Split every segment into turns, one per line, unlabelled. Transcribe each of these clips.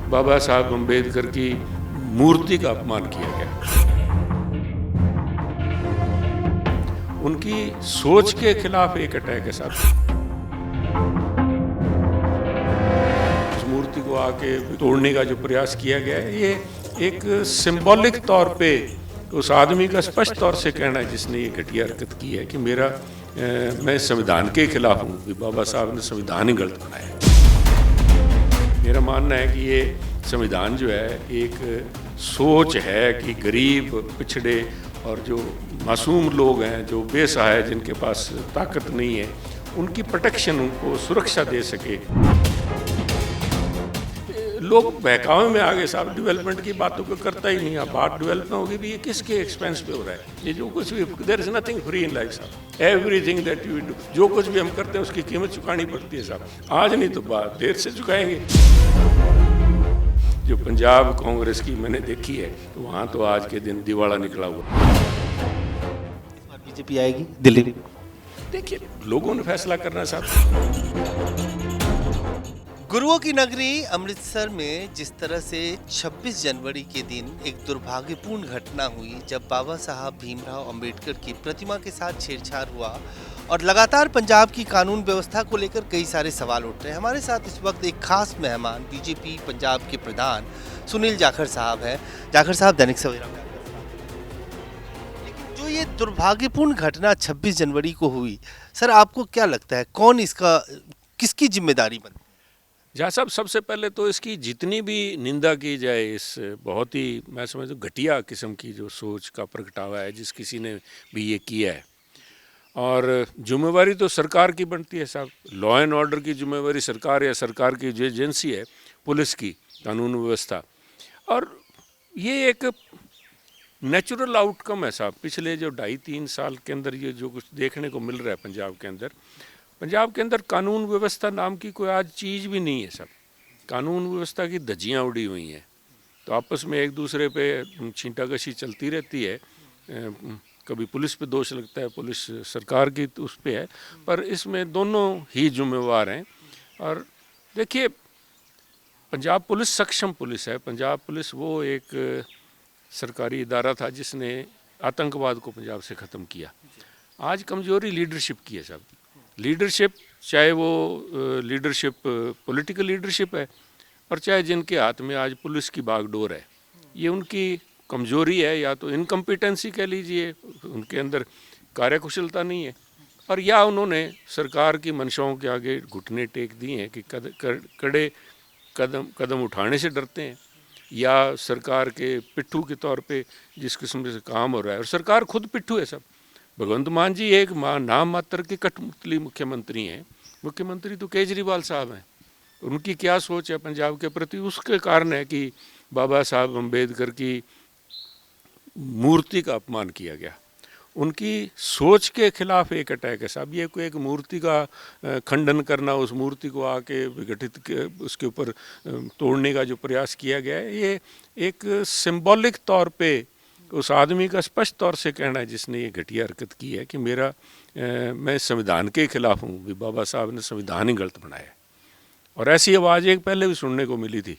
बाबा साहब अम्बेडकर की मूर्ति का अपमान किया गया। उनकी सोच के खिलाफ एक अटैक है साहब। उस मूर्ति को आके तोड़ने का जो प्रयास किया गया है, ये एक सिंबॉलिक तौर पे उस आदमी का स्पष्ट तौर से कहना है जिसने ये घटिया हरकत की है कि मैं संविधान के खिलाफ हूँ, कि बाबा साहब ने संविधान ही गलत बनाया। मेरा मानना है कि ये संविधान जो है एक सोच है कि गरीब, पिछड़े और जो मासूम लोग हैं, जो बेसहाय, जिनके पास ताकत नहीं है, उनकी प्रोटेक्शन, उनको सुरक्षा दे सके। लोग बहकावे में आगे साहब, डेवलपमेंट की बातों को करता ही नहीं। अब बात डेवलपमेंट होगी भी, ये किसके एक्सपेंस पे हो रहा है? ये जो कुछ भी, there is nothing free in life साहब। एवरीथिंग दैट यू डू, जो कुछ भी हम करते हैं उसकी कीमत चुकानी पड़ती है साहब। आज नहीं तो बात देर से चुकाएंगे। जो पंजाब कांग्रेस की मैंने देखी है, तो वहाँ तो आज के दिन दिवाला निकला हुआ।
बीजेपी आएगी दिल्ली में?
देखिए, लोगों ने फैसला करना साहब।
गुरुओं की नगरी अमृतसर में जिस तरह से 26 जनवरी के दिन एक दुर्भाग्यपूर्ण घटना हुई, जब बाबा साहब भीमराव अंबेडकर की प्रतिमा के साथ छेड़छाड़ हुआ और लगातार पंजाब की कानून व्यवस्था को लेकर कई सारे सवाल उठ रहे हैं। हमारे साथ इस वक्त एक खास मेहमान बीजेपी पंजाब के प्रधान सुनील जाखड़ साहब हैं। जाखड़ साहब, दैनिक सवेरा में आपका स्वागत है। लेकिन जो ये दुर्भाग्यपूर्ण घटना 26 जनवरी को हुई, सर आपको क्या लगता है कौन इसका, किसकी जिम्मेदारी बनती है?
जहाँ साहब, सबसे पहले तो इसकी जितनी भी निंदा की जाए, इस बहुत ही, मैं समझता हूँ, घटिया किस्म की जो सोच का प्रगटावा है जिस किसी ने भी ये किया है, और जिम्मेवारी तो सरकार की बनती है साहब। लॉ एंड ऑर्डर की जिम्मेवारी सरकार या सरकार की जो एजेंसी है, पुलिस की, कानून व्यवस्था। और ये एक नेचुरल आउटकम है साहब। पिछले जो 2.5-3 साल के अंदर ये जो कुछ देखने को मिल रहा है पंजाब के अंदर कानून व्यवस्था नाम की कोई आज चीज़ भी नहीं है सब। कानून व्यवस्था की धज्जियाँ उड़ी हुई हैं, तो आपस में एक दूसरे पे छींटाकशी चलती रहती है। कभी पुलिस पे दोष लगता है, पुलिस सरकार की तो उस पे है, पर इसमें दोनों ही जिम्मेवार हैं। और देखिए, पंजाब पुलिस सक्षम पुलिस है। पंजाब पुलिस वो एक सरकारी इदारा था जिसने आतंकवाद को पंजाब से ख़त्म किया। आज कमज़ोरी लीडरशिप की है साहब। लीडरशिप, चाहे वो लीडरशिप पॉलिटिकल लीडरशिप है, और चाहे जिनके हाथ में आज पुलिस की बागडोर है, ये उनकी कमज़ोरी है। या तो इनकम्पिटेंसी कह लीजिए, उनके अंदर कार्यकुशलता नहीं है, और या उन्होंने सरकार की मंशाओं के आगे घुटने टेक दिए हैं कि कड़े कदम उठाने से डरते हैं, या सरकार के पिट्ठू के तौर पे जिस किस्म से काम हो रहा है। और सरकार खुद पिट्ठू है सब। भगवंत मान जी एक नाम मात्र के कठपुतली मुख्यमंत्री हैं। मुख्यमंत्री तो केजरीवाल साहब हैं। उनकी क्या सोच है पंजाब के प्रति, उसके कारण है कि बाबा साहब अम्बेडकर की मूर्ति का अपमान किया गया। उनकी सोच के खिलाफ एक अटैक है साहब। ये कोई एक मूर्ति का खंडन करना, उस मूर्ति को आके विघटित उसके ऊपर तोड़ने का जो प्रयास किया गया है, ये एक सिंबॉलिक तौर पे उस आदमी का स्पष्ट तौर से कहना है जिसने ये घटिया हरकत की है कि मैं संविधान के खिलाफ हूँ, भी बाबा साहब ने संविधान ही गलत बनाया। और ऐसी आवाज़ एक पहले भी सुनने को मिली थी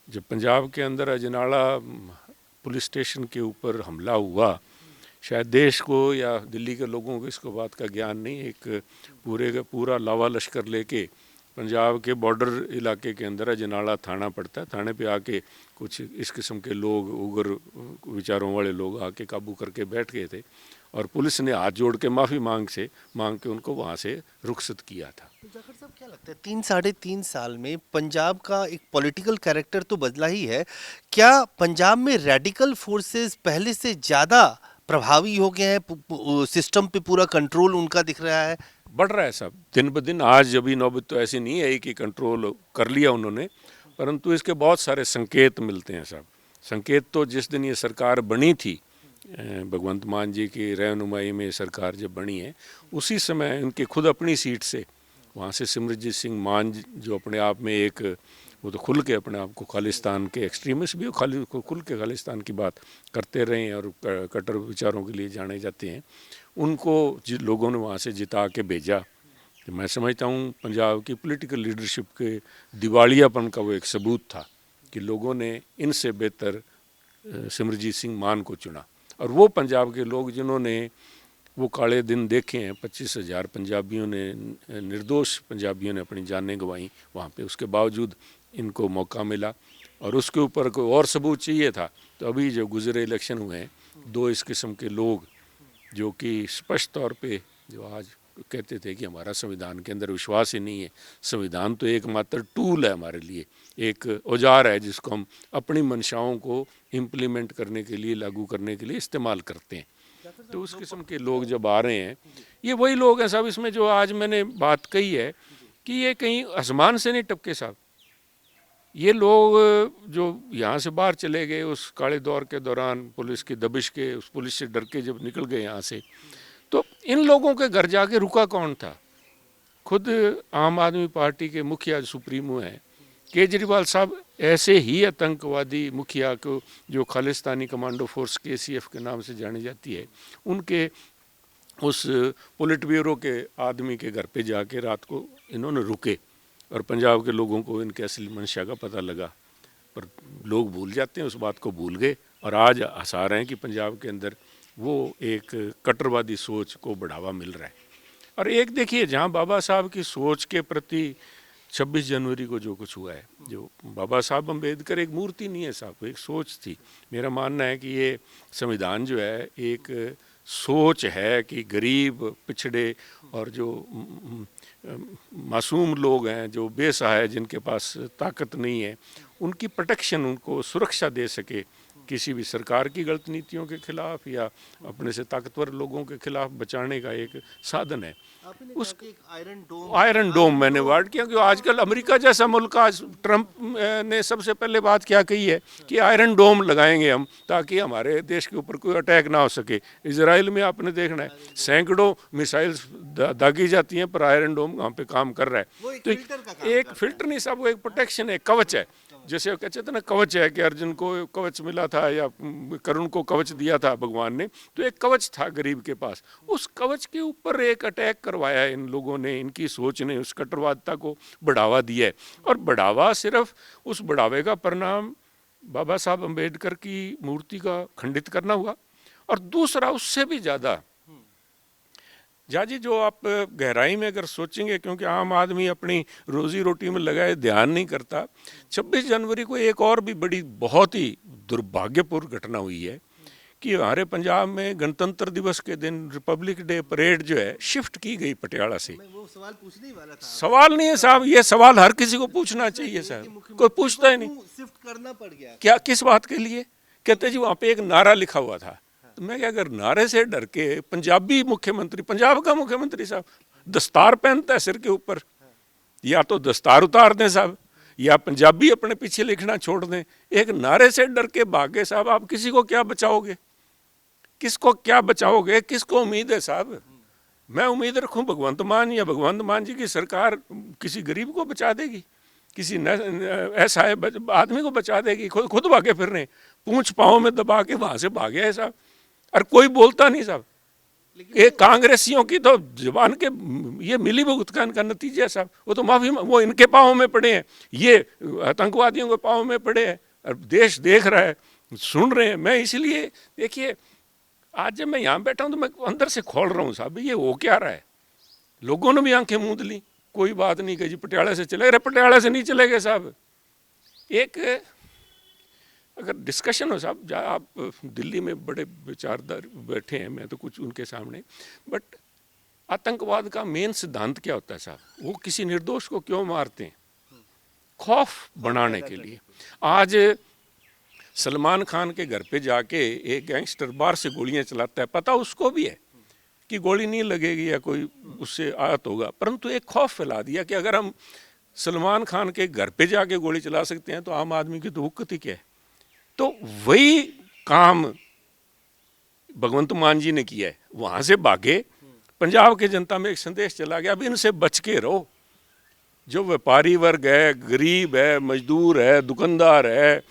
जब पंजाब के अंदर अजनाला पुलिस स्टेशन के ऊपर हमला हुआ। शायद देश को या दिल्ली के लोगों को इसको बात का ज्ञान नहीं। एक पूरे का पूरा लावा लश्कर लेके पंजाब के बॉर्डर इलाके के अंदर अजनाला थाना पड़ता है, थाने पे आके कुछ इस किस्म के लोग, उग्र विचारों वाले लोग आके काबू करके बैठ गए थे, और पुलिस ने हाथ जोड़ के माफ़ी मांग के उनको वहाँ से रुखसत किया था।
जाखड़ साहब, क्या लगता है 3-3.5 साल में पंजाब का एक पॉलिटिकल कैरेक्टर तो बदला ही है, क्या पंजाब में रेडिकल फोर्सेस पहले से ज़्यादा प्रभावी हो गए हैं? सिस्टम पे पूरा कंट्रोल उनका दिख रहा है?
बढ़ रहा है सब दिन ब दिन। आज अभी नौबत तो ऐसी नहीं है कि कंट्रोल कर लिया उन्होंने, परंतु इसके बहुत सारे संकेत मिलते हैं साहब। संकेत तो जिस दिन ये सरकार बनी थी, भगवंत मान जी की रहनुमाई में सरकार जब बनी है, उसी समय उनके खुद अपनी सीट से वहाँ से सिमरजीत सिंह मान जो अपने आप में एक, वो तो खुल के अपने आप को खालिस्तान के एक्सट्रीमिस्ट भी खुल के खालिस्तान की बात करते रहे हैं और कट्टर विचारों के लिए जाने जाते हैं। उनको लोगों ने वहाँ से जिता के भेजा। तो मैं समझता हूँ पंजाब की पॉलिटिकल लीडरशिप के दिवालियापन का वो एक सबूत था कि लोगों ने इनसे बेहतर सिमरजीत सिंह मान को चुना। और वो पंजाब के लोग जिन्होंने वो काले दिन देखे हैं, 25,000 पंजाबियों ने, निर्दोष पंजाबियों ने अपनी जानें गंवाई वहाँ पे, उसके बावजूद इनको मौका मिला। और उसके ऊपर कोई और सबूत चाहिए था तो अभी जो गुजरे इलेक्शन हुए हैं, दो इस किस्म के लोग जो कि स्पष्ट तौर पे जो आज कहते थे कि हमारा संविधान के अंदर विश्वास ही नहीं है, संविधान तो एकमात्र टूल है हमारे लिए, एक औजार है जिसको हम अपनी मंशाओं को इम्प्लीमेंट करने के लिए, लागू करने के लिए इस्तेमाल करते हैं। तो उस किस्म के लोग जब आ रहे हैं, ये वही लोग हैं साहब, इसमें जो आज मैंने बात कही है कि ये कहीं आसमान से नहीं टपके साहब। ये लोग जो यहाँ से बाहर चले गए उस काले दौर के दौरान, पुलिस की दबिश के, उस पुलिस से डर के जब निकल गए यहाँ से, तो इन लोगों के घर जाके रुका कौन था? खुद आम आदमी पार्टी के मुखिया सुप्रीमो हैं केजरीवाल साहब, ऐसे ही आतंकवादी मुखिया को जो खालिस्तानी कमांडो फोर्स KCF के नाम से जानी जाती है, उनके उस पोलिट ब्यूरो के आदमी के घर पे जाके रात को इन्होंने रुके और पंजाब के लोगों को इनके असली मंशा का पता लगा। पर लोग भूल जाते हैं, उस बात को भूल गए और आज आसार हैं कि पंजाब के अंदर वो एक कट्टरवादी सोच को बढ़ावा मिल रहा है। और एक देखिए, जहाँ बाबा साहब की सोच के प्रति 26 जनवरी को जो कुछ हुआ है, जो बाबा साहब अम्बेडकर एक मूर्ति नहीं है साहब, एक सोच थी। मेरा मानना है कि ये संविधान जो है एक सोच है कि गरीब, पिछड़े और जो मासूम लोग हैं, जो बेसहाय, जिनके पास ताकत नहीं है, उनकी प्रोटेक्शन, उनको सुरक्षा दे सके किसी भी सरकार की गलत नीतियों के खिलाफ या अपने से ताकतवर लोगों के खिलाफ बचाने का एक साधन है। उस आयरन डोम मैंने वर्ड किया, क्योंकि आजकल अमेरिका जैसा मुल्क, आज ट्रंप ने सबसे पहले बात क्या कही है कि आयरन डोम लगाएंगे हम ताकि हमारे देश के ऊपर कोई अटैक ना हो सके। इजराइल में आपने देखना है सैकड़ों मिसाइल्स दागी जाती हैं पर आयरन डोम वहाँ पे काम कर रहा है। तो एक फिल्टर नहीं साहब, वो एक प्रोटेक्शन है, कवच है। जैसे कहते थे ना कवच है, कि अर्जुन को कवच मिला था या करुण को कवच दिया था भगवान ने, तो एक कवच था गरीब के पास। उस कवच के ऊपर एक अटैक करवाया है इन लोगों ने, इनकी सोच ने उस कट्टरवादिता को बढ़ावा दिया है। और बढ़ावा सिर्फ उस बढ़ावे का परिणाम बाबा साहब अम्बेडकर की मूर्ति का खंडित करना हुआ, और दूसरा उससे भी ज़्यादा जाजी जो आप गहराई में अगर सोचेंगे, क्योंकि आम आदमी अपनी रोजी रोटी में लगाए ध्यान नहीं करता, 26 जनवरी को एक और भी बड़ी बहुत ही दुर्भाग्यपूर्ण घटना हुई है कि हमारे पंजाब में गणतंत्र दिवस के दिन रिपब्लिक डे परेड जो है शिफ्ट की गई पटियाला से।
वो सवाल पूछने ही वाला था।
सवाल नहीं है साहब, ये सवाल हर किसी को पूछना चाहिए साहब, कोई पूछता ही नहीं।
शिफ्ट करना पड़ गया
क्या, किस बात के लिए? कहते जी वहाँ पे एक नारा लिखा हुआ था। तो मैं क्या, अगर नारे से डर के पंजाबी मुख्यमंत्री, पंजाब का मुख्यमंत्री साहब दस्तार पहनता है सिर के ऊपर, या तो दस्तार उतार दें साहब, या पंजाबी अपने पीछे लिखना छोड़ दें। एक नारे से डर के भागे साहब, आप किसी को क्या बचाओगे? किसको क्या बचाओगे? किसको उम्मीद है साहब? मैं उम्मीद रखूं भगवंत मान या भगवंत मान जी की सरकार किसी गरीब को बचा देगी, किसी ऐसा आदमी को बचा देगी? खुद भागे फिर रहे, पूंछ पाँव में दबा के वहां से भागे है साहब, और कोई बोलता नहीं साहब। ये कांग्रेसियों की तो जुबान के ये मिली भुगत का इनका नतीजा है साहब। वो तो माफी, वो इनके पाँव में पड़े हैं, ये आतंकवादियों के पाँव में पड़े हैं, और देश देख रहा है, सुन रहे हैं। मैं इसलिए देखिए, आज जब मैं यहाँ बैठा हूँ तो मैं अंदर से खोल रहा हूँ साहब, ये हो क्या रहा है? लोगों ने भी आंखें मूंद ली, कोई बात नहीं कही जी पटियाला से चले गए, पटियाला से नहीं चले गए साहब। एक अगर डिस्कशन हो साहब, जहाँ आप दिल्ली में बड़े विचारदार बैठे हैं, मैं तो कुछ उनके सामने, बट आतंकवाद का मेन सिद्धांत क्या होता है साहब? वो किसी निर्दोष को क्यों मारते हैं? खौफ बनाने के लिए। आज सलमान खान के घर पे जाके एक गैंगस्टर बाहर से गोलियां चलाता है, पता उसको भी है कि गोली नहीं लगेगी या कोई उससे आहत होगा, परंतु एक खौफ फैला दिया कि अगर हम सलमान खान के घर पे जाके गोली चला सकते हैं तो आम आदमी की तो हुक्कत ही क्या है। तो वही काम भगवंत मान जी ने किया है, वहां से भागे, पंजाब की जनता में एक संदेश चला गया, अब इनसे बच के रहो। जो व्यापारी वर्ग है, गरीब है, मजदूर है, दुकानदार है,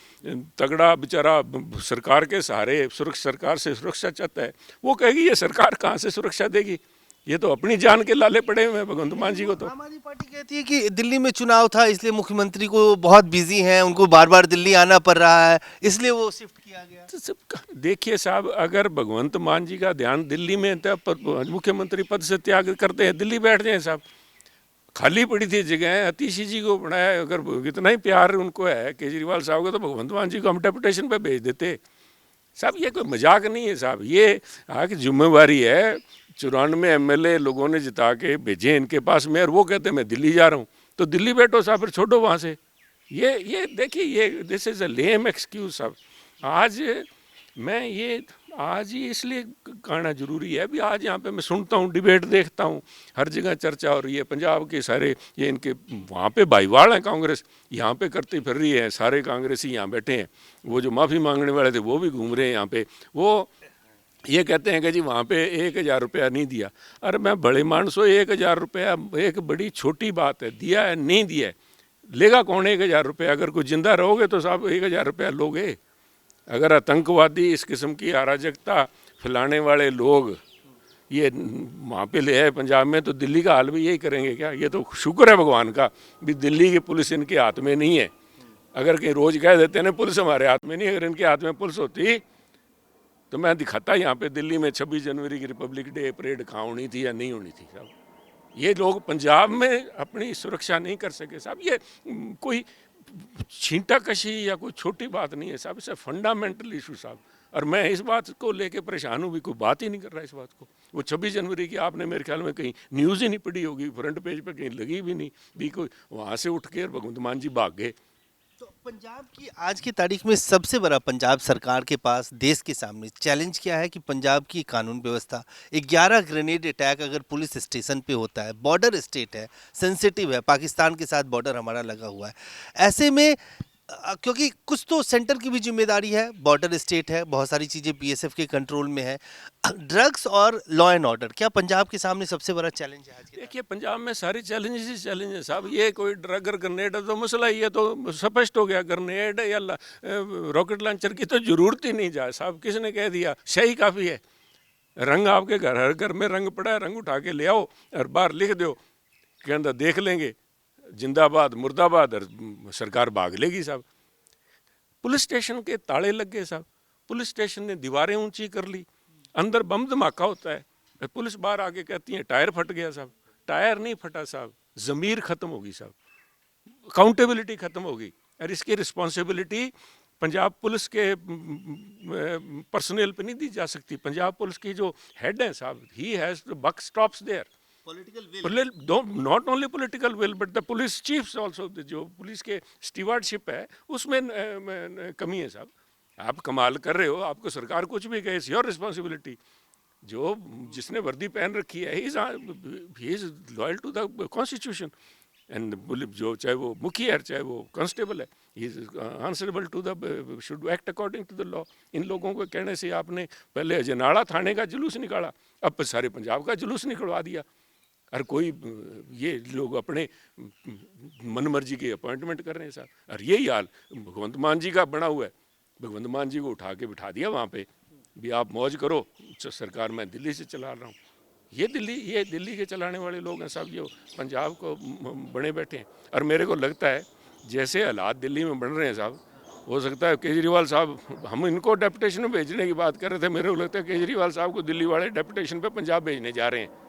तगड़ा बेचारा सरकार के सहारे सरकार से सुरक्षा चाहता है, वो कहेगी ये सरकार कहाँ से सुरक्षा देगी? ये तो अपनी जान के लाले पड़े हुए हैं भगवंत मान जी को। तो
आम आदमी पार्टी कहती है कि दिल्ली में चुनाव था इसलिए मुख्यमंत्री को बहुत बिजी हैं, उनको बार बार दिल्ली आना पड़ रहा है, इसलिए वो शिफ्ट किया गया।
तो देखिए साहब, अगर भगवंत मान जी का ध्यान दिल्ली में था, मुख्यमंत्री पद से त्याग करते हैं दिल्ली बैठ जाए साहब। खाली पड़ी थी जगह, अतीशी जी को बनाया। अगर इतना ही प्यार उनको है केजरीवाल साहब को, तो भगवंत मान जी को हम डेपुटेशन पे भेज देते साहब। ये कोई मजाक नहीं है साहब, ये की जिम्मेवारी है। 94 MLA लोगों ने जिता के भेजे इनके पास में, और वो कहते हैं मैं दिल्ली जा रहा हूँ। तो दिल्ली बैठो साहब, फिर छोड़ो वहाँ से। ये देखिए, ये this is a lame excuse साहब। आज ही इसलिए कहना जरूरी है भी, आज यहाँ पे मैं सुनता हूँ, डिबेट देखता हूँ, हर जगह चर्चा हो रही है। पंजाब के सारे ये इनके वहाँ पे भाईवाल हैं कांग्रेस, यहाँ पे करती फिर रही है। सारे कांग्रेसी यहाँ बैठे हैं, वो जो माफ़ी मांगने वाले थे वो भी घूम रहे हैं यहाँ पे। वो ये कहते हैं कि जी वहाँ पे 1000 रुपया नहीं दिया। अरे मैं बड़े मानसो, 1000 रुपया एक बड़ी छोटी बात है। दिया है नहीं दिया है, लेगा कौन 1000 रुपया? अगर कोई जिंदा रहोगे तो साहब 1000 रुपया लोगे। अगर आतंकवादी, इस किस्म की अराजकता फैलाने वाले लोग ये वहाँ पे ले आए पंजाब में, तो दिल्ली का हाल भी यही करेंगे क्या? ये तो शुक्र है भगवान का भी दिल्ली की पुलिस इनके हाथ में नहीं है। अगर कहीं रोज़ कह देते हैं ना पुलिस हमारे हाथ में नहीं, अगर इनके हाथ में पुलिस होती तो मैं दिखाता यहाँ पे दिल्ली में 26 जनवरी की रिपब्लिक डे परेड कहाँ होनी थी या नहीं होनी थी साहब। ये लोग पंजाब में अपनी सुरक्षा नहीं कर सके साहब। ये कोई छींटा कशी या कोई छोटी बात नहीं है साहब, इसे फंडामेंटल इशू साहब। और मैं इस बात को लेके परेशान हूँ भी, कोई बात ही नहीं कर रहा इस बात को। वो 26 जनवरी की आपने मेरे ख्याल में कहीं न्यूज़ ही नहीं पढ़ी होगी, फ्रंट पेज पे कहीं लगी भी नहीं भी। कोई वहाँ से उठ के भगवंत मान जी भाग गए।
तो पंजाब की आज की तारीख में सबसे बड़ा पंजाब सरकार के पास देश के सामने चैलेंज क्या है कि पंजाब की कानून व्यवस्था, 11 ग्रेनेड अटैक अगर पुलिस स्टेशन पे होता है, बॉर्डर स्टेट है, सेंसिटिव है, पाकिस्तान के साथ बॉर्डर हमारा लगा हुआ है। ऐसे में क्योंकि कुछ तो सेंटर की भी जिम्मेदारी है, बॉर्डर स्टेट है, बहुत सारी चीज़ें बीएसएफ के कंट्रोल में है। ड्रग्स और लॉ एंड ऑर्डर क्या पंजाब के सामने सबसे बड़ा चैलेंज है आज के?
देखिए पंजाब में सारे चैलेंजेस ही चैलेंज है साहब। ये कोई ड्रग और ग्रेनेड तो मसला ही है, तो स्पष्ट हो गया। ग्रेनेड या रॉकेट लॉन्चर की तो ज़रूरत ही नहीं जाए साहब। किसने कह दिया? सही काफ़ी है। रंग आपके घर, हर घर में रंग पड़ा है, रंग उठा के ले आओ और बाहर लिख दो के अंदर देख लेंगे जिंदाबाद मुर्दाबाद, और सरकार भाग लेगी साहब। पुलिस स्टेशन के ताले लग गए साहब, पुलिस स्टेशन ने दीवारें ऊंची कर ली, अंदर बम धमाका होता है, पुलिस बाहर आके कहती है टायर फट गया साहब। टायर नहीं फटा साहब, ज़मीर ख़त्म होगी साहब, अकाउंटेबिलिटी ख़त्म होगी। और इसकी रिस्पॉन्सिबिलिटी पंजाब पुलिस के पर्सनल पे नहीं दी जा सकती। पंजाब पुलिस की जो हेड है साहब, he has the buck stops there. Not only political will but the police chiefs also. जो पुलिस के स्टीवार्डशिप है उसमें कमी है साहब। आप कमाल कर रहे हो, आपको सरकार कुछ भी कहे, इट्स योर रिस्पॉन्सिबिलिटी। जो जिसने वर्दी पहन रखी है, he is loyal to the constitution. And जो चाहे वो मुखिया है चाहे वो कांस्टेबल है, he is answerable to the, should act according to the law. इन लोगों को कहने से आपने पहले अजनाड़ा थाने का जुलूस निकाला, अब सारे पंजाब का जुलूस निकलवा दिया। और कोई ये लोग अपने मन मर्जी की अपॉइंटमेंट कर रहे हैं साहब। और यही हाल भगवंत मान जी का बना हुआ है। भगवंत मान जी को उठा के बिठा दिया वहाँ पे भी, आप मौज करो, सरकार मैं दिल्ली से चला रहा हूँ। ये दिल्ली के चलाने वाले लोग हैं साहब, जो पंजाब को बने बैठे हैं। और मेरे को लगता है जैसे हालात दिल्ली में बन रहे हैं साहब, हो सकता है केजरीवाल साहब, हम इनको डेपुटेशन में भेजने की बात कर रहे थे, मेरे को लगता है केजरीवाल साहब को दिल्ली वाले डेपुटेशन पे पंजाब भेजने जा रहे हैं।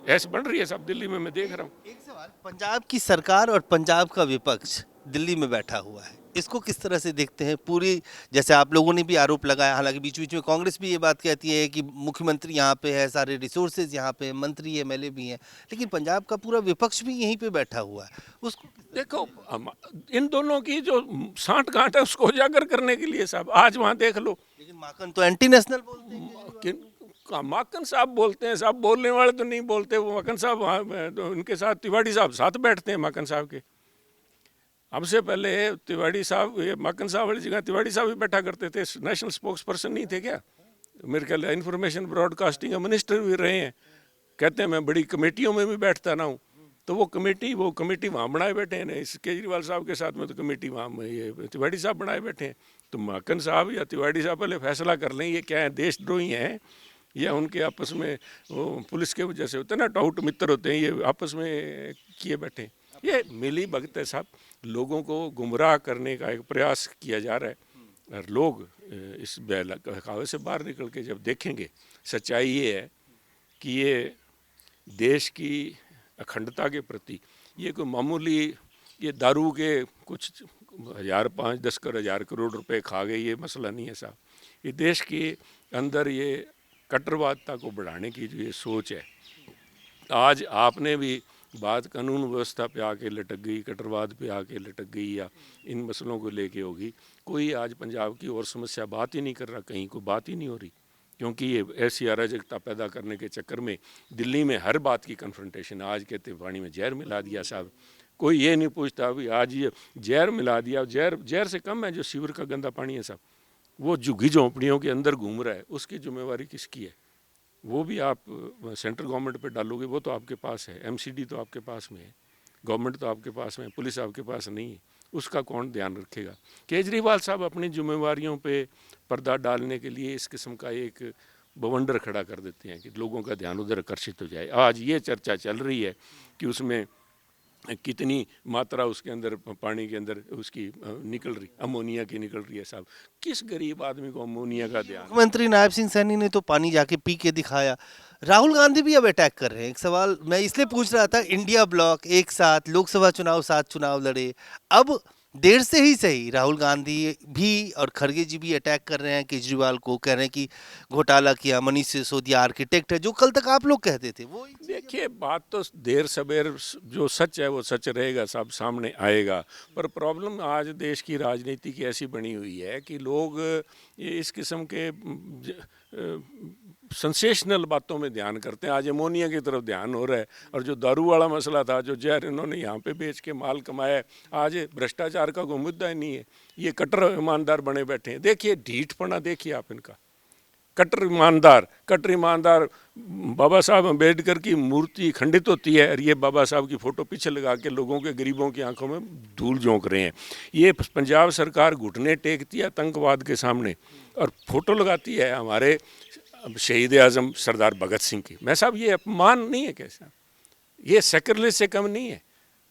ऐसे बन रही है साहब दिल्ली में, मैं देख रहा हूँ।
एक सवाल, पंजाब की सरकार और पंजाब का विपक्ष दिल्ली में बैठा हुआ है, इसको किस तरह से देखते हैं? पूरी, जैसे आप लोगों ने भी आरोप लगाया, हालांकि बीच बीच में कांग्रेस भी ये बात कहती है कि मुख्यमंत्री यहाँ पे है, सारे रिसोर्सेज यहाँ पे, मंत्री एमएलए भी हैं, लेकिन पंजाब का पूरा विपक्ष भी यहीं पे बैठा हुआ है, उसको
देखो इन दोनों की जो साठ गांठ है उसको उजागर करने के लिए साहब आज वहाँ देख लो।
लेकिन माकन तो एंटी नेशनल बोलते हैं।
माकन साहब बोलते हैं साहब, बोलने वाले तो नहीं बोलते। वो माकन साहब वहाँ तो उनके साथ तिवाड़ी साहब साथ बैठते हैं माकन साहब के। हमसे पहले तिवाड़ी साहब, ये माकन साहब वाली जगह तिवाड़ी साहब भी बैठा करते थे। नेशनल स्पोक्स पर्सन नहीं थे क्या? मेरे ख्याल इंफॉर्मेशन ब्रॉडकास्टिंग का मिनिस्टर भी रहे हैं। कहते हैं मैं बड़ी कमेटियों में भी बैठता ना हूँ। तो वो कमेटी वहाँ बनाए बैठे हैं। इस केजरीवाल साहब के साथ में तो कमेटी वहाँ ये तिवाड़ी साहब बनाए बैठे हैं। तो माकन साहब या तिवाड़ी साहब पहले फैसला कर लें ये क्या है, देशद्रोही हैं, या उनके आपस में वो पुलिस के जैसे होते हैं ना, टाउट मित्र होते हैं, ये आपस में किए बैठे। ये मिली भगत है साहब, लोगों को गुमराह करने का एक प्रयास किया जा रहा है। और लोग इस बहकावे से बाहर निकल के जब देखेंगे, सच्चाई ये है कि ये देश की अखंडता के प्रति ये कोई मामूली ये दारू के कुछ 1000, 5, 10 हज़ार करोड़ रुपए खा गए, ये मसला नहीं है साहब। ये देश के अंदर ये कट्टरवादता को बढ़ाने की जो ये सोच है, आज आपने भी बात कानून व्यवस्था पे आके लटक गई, कट्टरवाद पे आके लटक गई, या इन मसलों को लेके होगी। कोई आज पंजाब की और समस्या बात ही नहीं कर रहा, कहीं कोई बात ही नहीं हो रही, क्योंकि ये ऐसी अराजकता पैदा करने के चक्कर में दिल्ली में हर बात की कन्फ्रंटेशन। आज कहते पानी में जहर मिला दिया साहब, कोई ये नहीं पूछता अभी आज ये जहर मिला दिया। जहर से कम है जो सीवर का गंदा पानी है साहब, वो झुग्गी झोंपड़ियों के अंदर घूम रहा है, उसकी जिम्मेवारी किसकी है? वो भी आप सेंट्रल गवर्नमेंट पे डालोगे, वो तो आपके पास है, एमसीडी तो आपके पास में है, गवर्नमेंट तो आपके पास में है, पुलिस आपके पास नहीं है, उसका कौन ध्यान रखेगा? केजरीवाल साहब अपनी जिम्मेवारियों पे पर्दा डालने के लिए इस किस्म का एक बवंडर खड़ा कर देते हैं कि लोगों का ध्यान उधर आकर्षित हो जाए। आज ये चर्चा चल रही है कि उसमें कितनी मात्रा उसके अंदर पानी के अंदर उसकी निकल रही, अमोनिया की निकल रही है साहब। किस गरीब आदमी को अमोनिया का ध्यान?
मुख्यमंत्री नायब सिंह सैनी ने तो पानी जाके पी के दिखाया। राहुल गांधी भी अब अटैक कर रहे हैं। एक सवाल मैं इसलिए पूछ रहा था, इंडिया ब्लॉक एक साथ लोकसभा चुनाव 7 चुनाव लड़े, अब देर से ही सही राहुल गांधी भी और खड़गे जी भी अटैक कर रहे हैं केजरीवाल को, कह रहे हैं कि घोटाला किया, मनीष सिसोदिया आर्किटेक्ट है, जो कल तक आप लोग कहते थे वो।
देखिए, बात तो देर सवेर जो सच है वो सच रहेगा, सब सामने आएगा। पर प्रॉब्लम आज देश की राजनीति की ऐसी बनी हुई है कि लोग ये इस किस्म के सेंसेशनल बातों में ध्यान करते हैं। आज अमोनिया की तरफ ध्यान हो रहा है, और जो दारू वाला मसला था, जो जहर इन्होंने यहाँ पे बेच के माल कमाया है, आज भ्रष्टाचार का कोई मुद्दा ही नहीं है। ये कट्टर ईमानदार बने बैठे हैं। देखिए ढीठपना, देखिए आप इनका। कट्टर ईमानदार बाबा साहब अम्बेडकर की मूर्ति खंडित होती है, और ये बाबा साहब की फ़ोटो पीछे लगा के लोगों के, गरीबों की आंखों में धूल झोंक रहे हैं। ये पंजाब सरकार घुटने टेकती है आतंकवाद के सामने और फोटो लगाती है हमारे शहीद आज़म सरदार भगत सिंह की। मैं साहब ये अपमान नहीं है कैसा? ये सेक्रेटरी से कम नहीं है।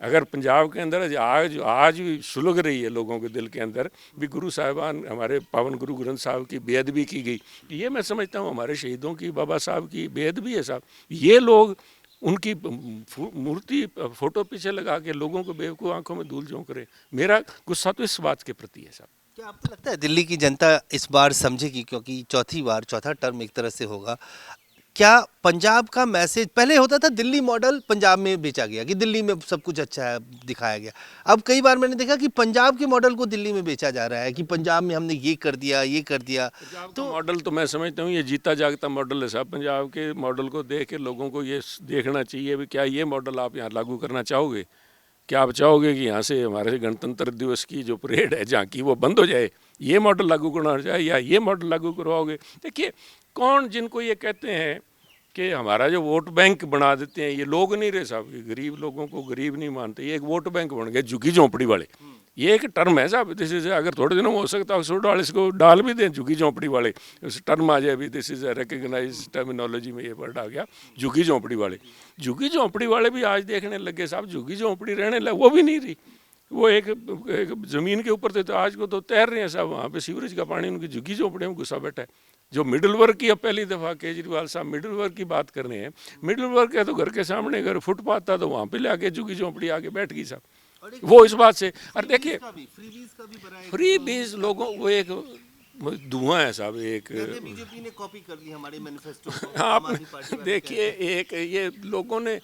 अगर पंजाब के अंदर आज भी सुलग रही है लोगों के दिल के अंदर भी, गुरु साहिबान हमारे पावन गुरु ग्रंथ साहब की बेअदबी की गई, ये मैं समझता हूँ हमारे शहीदों की, बाबा साहब की बेअदबी है साहब। ये लोग उनकी मूर्ति फोटो पीछे लगा के लोगों को बेवकूफ़ आंखों में धूल झोंक रहे। मेरा गुस्सा तो इस बात के प्रति है साहब।
क्या आपको लगता है दिल्ली की जनता इस बार समझेगी, क्योंकि चौथा टर्म एक तरह से होगा? क्या पंजाब का मैसेज, पहले होता था दिल्ली मॉडल पंजाब में बेचा गया कि दिल्ली में सब कुछ अच्छा है, दिखाया गया। अब कई बार मैंने देखा कि पंजाब के मॉडल को दिल्ली में बेचा जा रहा है कि पंजाब में हमने ये कर दिया।
तो मॉडल तो मैं समझता हूँ ये जीता जागता मॉडल है साहब। पंजाब के मॉडल को देख के लोगों को ये देखना चाहिए भी क्या ये मॉडल आप यहाँ लागू करना चाहोगे? क्या आप चाहोगे कि यहाँ से हमारे गणतंत्र दिवस की जो परेड है जहाँ की वो बंद हो जाए? ये मॉडल लागू करना चाहे या ये मॉडल लागू करवाओगे? देखिए, कौन जिनको ये कहते हैं कि हमारा जो वोट बैंक बना देते हैं, ये लोग नहीं रहे साहब, गरीब लोगों को गरीब नहीं मानते, ये एक वोट बैंक बन गए झुग्गी झोंपड़ी वाले। ये एक टर्म है साहब, दिस इज, अगर थोड़े दिनों में हो सकता है ऑक्सफोर्ड वाले इसको डाल भी दें, झुग्गी झोंपड़ी वाले उस टर्म आ जाए भी, दिस इज रिकग्नाइज टर्मिनोलॉजी में ये वर्ड आ गया, झुग्गी झोंपड़ी वाले। झुग्गी झोंपड़ी वाले भी आज देखने लगे साहब, झुग्गी झोंपड़ी रहने लगे, वो भी नहीं रही। वो एक ज़मीन के ऊपर थे, तो आज को तो तैर रहे हैं साहब, वहाँ पे सीवरेज का पानी उनकी झुग्गी झोंपड़ी में घुसा बैठा है। जो मिडिल वर्ग की, अब पहली दफ़ा केजरीवाल साहब मिडिल वर्ग की बात कर रहे हैं। मिडिल वर्ग है तो घर के सामने अगर फुटपाथ था तो वहाँ पे ले आके झुग्गी झोंपड़ी आके बैठ गई साहब, वो इस बात से। और देखिए फ्री बीज लोगों, वो एक धुआं है साहब, एक
बीजेपी ने कॉपी कर ली हमारे मैनिफेस्टो को।
आप देखिए, एक ये लोगों ने,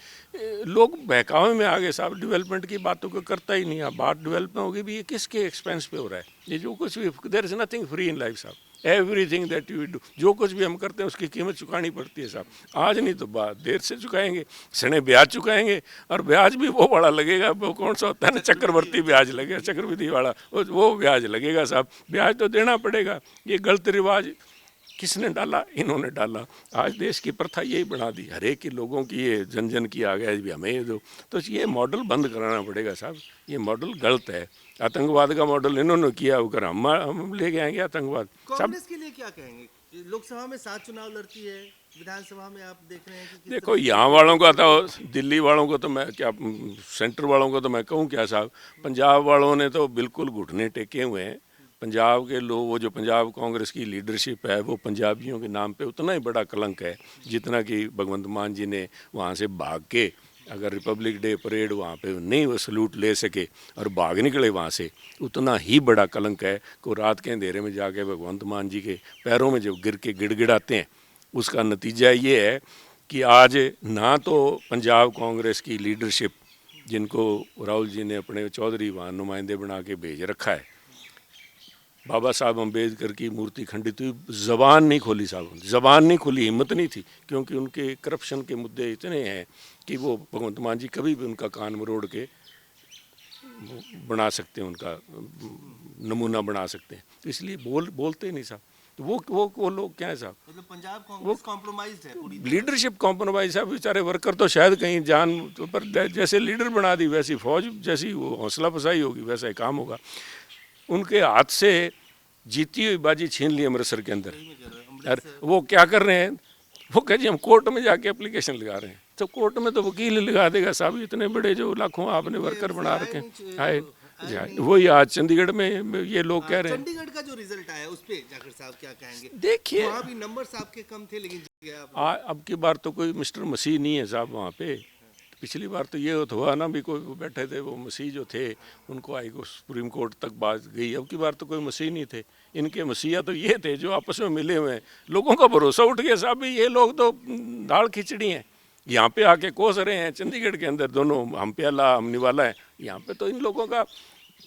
लोग बहकावे में आ गए साहब, डेवलपमेंट की बातों को करता ही नहीं है। बात डेवलपमेंट होगी भी, ये किसके एक्सपेंस पे हो रहा है? ये जो कुछ भी, there is nothing free in life साहब, एवरीथिंग दैट यू डू, जो कुछ भी हम करते हैं उसकी कीमत चुकानी पड़ती है साहब। आज नहीं तो बात देर से चुकाएंगे, सने ब्याज चुकाएंगे, और ब्याज भी वो बड़ा लगेगा, वो कौन सा होता है ना, चक्रवर्ती ब्याज लगेगा, चक्रवृद्धि वाला वो ब्याज लगेगा साहब। ब्याज तो देना पड़ेगा। ये गलत रिवाज किसने डाला? इन्होंने डाला। आज देश की प्रथा यही बना दी, हर एक की लोगों की ये जन जन की आ गया भी हमें ये दो। तो ये मॉडल बंद कराना पड़ेगा साहब, ये मॉडल गलत है। आतंकवाद का मॉडल इन्होंने किया, होकर हम ले गए आएंगे आतंकवाद।
कांग्रेस के लिए क्या कहेंगे? लोकसभा में 7 चुनाव लड़ती है, विधानसभा में आप देख रहे हैं कि किस
देखो
तरह से
यहाँ वालों का तो, दिल्ली वालों को तो मैं क्या, सेंटर वालों को तो मैं कहूँ क्या साहब, पंजाब वालों ने तो बिल्कुल घुटने टेके हुए हैं। पंजाब के लोग, वो जो पंजाब कांग्रेस की लीडरशिप है, वो पंजाबियों के नाम पे उतना ही बड़ा कलंक है जितना कि भगवंत मान जी ने वहाँ से भाग के, अगर रिपब्लिक डे परेड वहाँ पे नहीं वो सल्यूट ले सके और भाग निकले वहाँ से, उतना ही बड़ा कलंक है को रात के अंधेरे में जाके भगवंत मान जी के पैरों में जब गिर के गिड़गिड़ाते हैं, उसका नतीजा ये है कि आज ना तो पंजाब कांग्रेस की लीडरशिप, जिनको राहुल जी ने अपने चौधरी वहाँ नुमाइंदे बना के भेज रखा है, बाबा साहब अम्बेडकर की मूर्ति खंडित हुई, ज़बान नहीं खोली साहब, ज़बान नहीं खुली, हिम्मत नहीं थी, क्योंकि उनके करप्शन के मुद्दे इतने हैं कि वो भगवंत मान जी कभी भी उनका कान मरोड़ के बना सकते हैं, उनका नमूना बना सकते हैं, तो इसलिए बोलते नहीं साहब। तो वो लोग क्या है साहब,
मतलब पंजाब कांग्रेस कॉम्प्रोमाइज्ड है पूरी तरह।
लीडरशिप कॉम्प्रोमाइज है। बेचारे वर्कर तो शायद कहीं जान तो, पर जैसे लीडर बना दी वैसी फौज, जैसी वो हौसला फसाई होगी वैसा ही काम होगा। उनके हाथ से जीती हुई बाजी छीन ली अमृतसर के अंदर। और वो क्या कर रहे हैं, वो कह जी हम कोर्ट में जाके एप्लीकेशन लगा रहे हैं, तो कोर्ट में तो वकील लगा देगा साहब, इतने बड़े जो लाखों आपने वर्कर बना रखे हैं। आए वही आज चंडीगढ़ में ये लोग कह रहे हैं।
चंडीगढ़ का जो रिजल्ट आया उस पे जाकर साहब क्या कहेंगे?
देखिए
वहाँ भी नंबर आपके कम थे लेकिन जीत गए आप।
अब की बार तो कोई मिस्टर मसीह नहीं है साहब वहाँ पे। पिछली बार तो ये तो हुआ ना, भी कोई बैठे थे वो मसीह जो थे, उनको आई को सुप्रीम कोर्ट तक बात गई। अब की बार तो कोई मसीह नहीं थे, इनके मसीहा तो ये थे जो आपस में मिले हुए हैं। लोगों का भरोसा उठ गया साहब, भी ये लोग तो दाल खिचड़ी हैं, यहाँ पे आके कोस रहे हैं चंडीगढ़ के अंदर दोनों, हम प्याला हम निवाला है। यहाँ पे तो इन लोगों का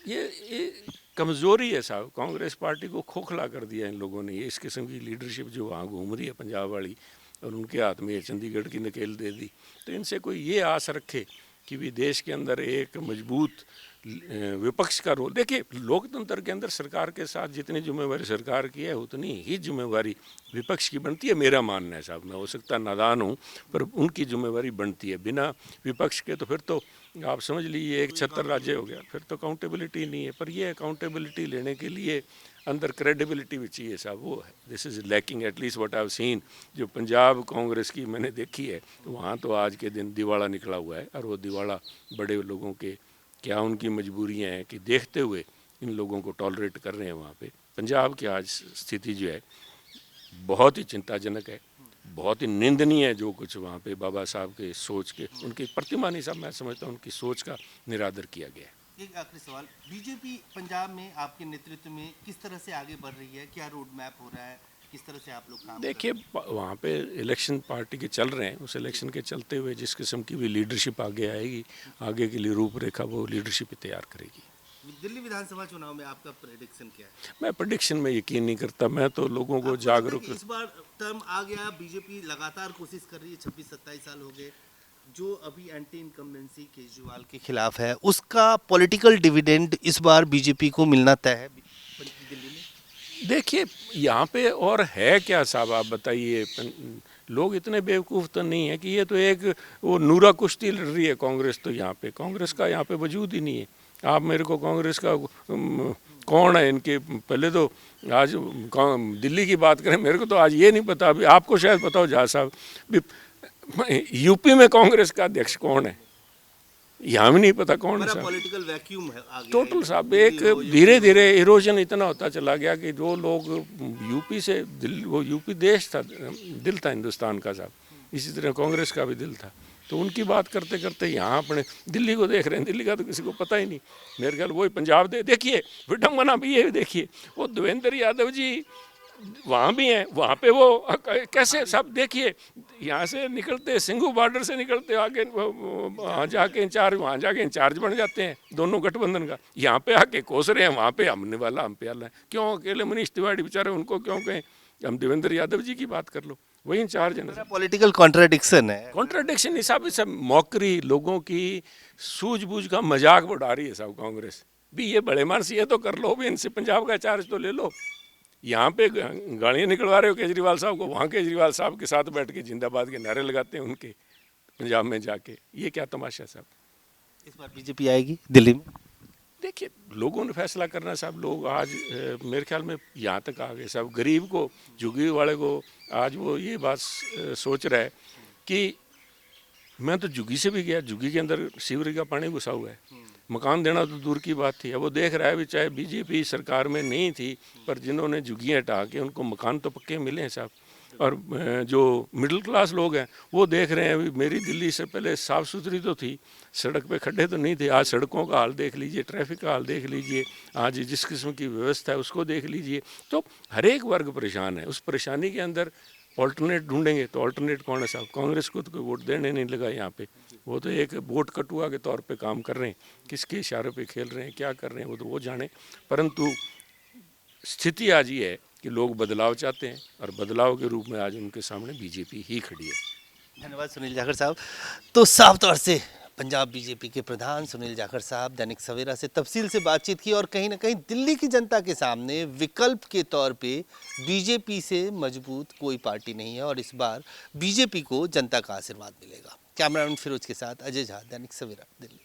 ये कमज़ोरी है साहब, कांग्रेस पार्टी को खोखला कर दिया इन लोगों ने। ये इस किस्म की लीडरशिप जो वहाँ घूम रही है पंजाब वाली, और उनके हाथ में चंडीगढ़ की नकेल दे दी। तो इनसे कोई ये आस रखे कि भी देश के अंदर एक मजबूत विपक्ष का रोल। देखिए लोकतंत्र के अंदर सरकार के साथ जितनी जिम्मेवारी सरकार की है, उतनी ही जिम्मेवारी विपक्ष की बनती है, मेरा मानना है साहब। मैं हो सकता नादान हूँ, पर उनकी जिम्मेवारी बनती है। बिना विपक्ष के तो फिर तो आप समझ लीजिए एक छत्तर राज्य हो गया, फिर तो अकाउंटेबिलिटी नहीं है। पर ये अकाउंटेबिलिटी लेने के लिए अंदर क्रेडिबिलिटी भी चाहिए साहब, वो है this is lacking at least what I have seen. जो पंजाब कांग्रेस की मैंने देखी है, तो वहाँ तो आज के दिन दिवाला निकला हुआ है, और वो दिवाला बड़े लोगों के क्या उनकी मजबूरियाँ हैं कि देखते हुए इन लोगों को टॉलरेट कर रहे हैं वहाँ पे। पंजाब की आज स्थिति जो है बहुत ही चिंताजनक है, बहुत ही निंदनीय है जो कुछ वहाँ पे बाबा साहब के सोच के, उनकी प्रतिमा नहीं साहब, मैं समझता हूँ उनकी सोच का निरादर किया गया है।
एक आखिरी सवाल, बीजेपी पंजाब में आपके नेतृत्व में किस तरह से आगे बढ़ रही है? क्या रोड मैप हो रहा है? किस तरह से आप लोग काम
देखिए वहाँ पे इलेक्शन पार्टी के चल रहे हैं, उस इलेक्शन के चलते हुए जिस किस्म की भी लीडरशिप आगे आएगी, आगे के लिए रूपरेखा वो लीडरशिप ही तैयार करेगी।
दिल्ली विधानसभा चुनाव में आपका प्रेडिक्शन क्या है?
मैं प्रेडिक्शन में यकीन नहीं करता, मैं तो लोगों को जागरूक।
इस बार टर्म आ गया, बीजेपी लगातार कोशिश कर रही है, 26-27 साल हो गए, जो अभी एंटी इनकम्बेंसी केजरीवाल के खिलाफ है, उसका पॉलिटिकल डिविडेंड इस बार बीजेपी को मिलना तय है दिल्ली में।
देखिए यहाँ पे और है क्या साहब, आप बताइए। लोग इतने बेवकूफ़ तो नहीं है कि ये तो एक वो नूरा कुश्ती लड़ रही है कांग्रेस, तो यहाँ पे कांग्रेस का यहाँ पे वजूद ही नहीं है। आप मेरे को कांग्रेस का कौन है इनके, पहले तो आज दिल्ली की बात करें, मेरे को तो आज ये नहीं पता, अभी आपको शायद पता हो जहाँ साहब यूपी में कांग्रेस का अध्यक्ष कौन है, यहाँ भी नहीं पता कौन है।
पॉलिटिकल वैक्यूम है आ गया
टोटल साहब, एक धीरे धीरे इरोजन इतना होता चला गया कि जो लोग यूपी से वो यूपी देश था, दिल था हिंदुस्तान का साहब, इसी तरह कांग्रेस का भी दिल था। तो उनकी बात करते करते यहाँ अपने दिल्ली को देख रहे हैं, दिल्ली का तो किसी को पता ही नहीं। मेरे ख्याल वही पंजाब देखिए, विडम्बना भी ये देखिए, वो देवेंद्र यादव जी वहाँ भी हैं, वहाँ पे वो कैसे सब देखिए, यहाँ से निकलते सिंघू बॉर्डर से निकलते आगे वहाँ जाके इंचार्ज बन जाते हैं दोनों गठबंधन का। यहाँ पे आके कोस रहे हैं, वहाँ पे हमने वाला हम पे आला है। क्यों अकेले मनीष तिवारी बेचारे उनको क्यों कहें, हम देवेंद्र यादव जी की बात कर लो, वही इंचार्ज है ना।
पॉलिटिकल कॉन्ट्राडिक्शन है,
कॉन्ट्राडिक्शन हिसाब से मौकरी, लोगों की सूझबूझ का मजाक उड़ा रही है साहब कांग्रेस भी। ये बड़े मानस ये तो कर लो भी, इनसे पंजाब का चार्ज तो ले लो। यहाँ पे गाड़ियाँ निकलवा रहे हो केजरीवाल साहब को, वहाँ केजरीवाल साहब के साथ बैठ के जिंदाबाद के नारे लगाते हैं उनके पंजाब में जाके, ये क्या तमाशा साहब।
इस बार बीजेपी आएगी दिल्ली में?
देखिए, लोगों ने फैसला करना साहब। लोग आज मेरे ख्याल में यहाँ तक आ गए साहब, गरीब को, झुग्गी वाले को आज वो ये बात सोच रहा है कि मैं तो झुग्गी से भी गया, झुग्गी के अंदर सीवरेज का पानी घुसा हुआ है, मकान देना तो दूर की बात थी। अब वो देख रहा है भी चाहे बीजेपी सरकार में नहीं थी, पर जिन्होंने झुग्गियाँ हटा के उनको मकान तो पक्के मिले हैं साहब। और जो मिडिल क्लास लोग हैं वो देख रहे हैं, अभी मेरी दिल्ली से पहले साफ़ सुथरी तो थी, सड़क पे खड्डे तो नहीं थे, आज सड़कों का हाल देख लीजिए, ट्रैफिक का हाल देख लीजिए, आज जिस किस्म की व्यवस्था है उसको देख लीजिए। तो हर एक वर्ग परेशान है। उस परेशानी के अंदर ऑल्टरनेट ढूंढेंगे तो ऑल्टरनेट कौन है साहब? कांग्रेस को तो कोई वोट देने नहीं लगा यहाँ पे। वो तो एक वोट कटुआ के तौर पे काम कर रहे हैं, किसके इशारे पे खेल रहे हैं, क्या कर रहे हैं, वो तो वो जाने। परंतु स्थिति आज ये है कि लोग बदलाव चाहते हैं और बदलाव के रूप में आज उनके सामने बीजेपी ही खड़ी है।
धन्यवाद सुनील जाखड़ साहब। तो साफ तौर से पंजाब बीजेपी के प्रधान सुनील जाखड़ साहब दैनिक सवेरा से तफसील से बातचीत की और कहीं ना कहीं दिल्ली की जनता के सामने विकल्प के तौर पे बीजेपी से मजबूत कोई पार्टी नहीं है और इस बार बीजेपी को जनता का आशीर्वाद मिलेगा। कैमरामैन फिरोज के साथ अजय झा, दैनिक सवेरा, दिल्ली।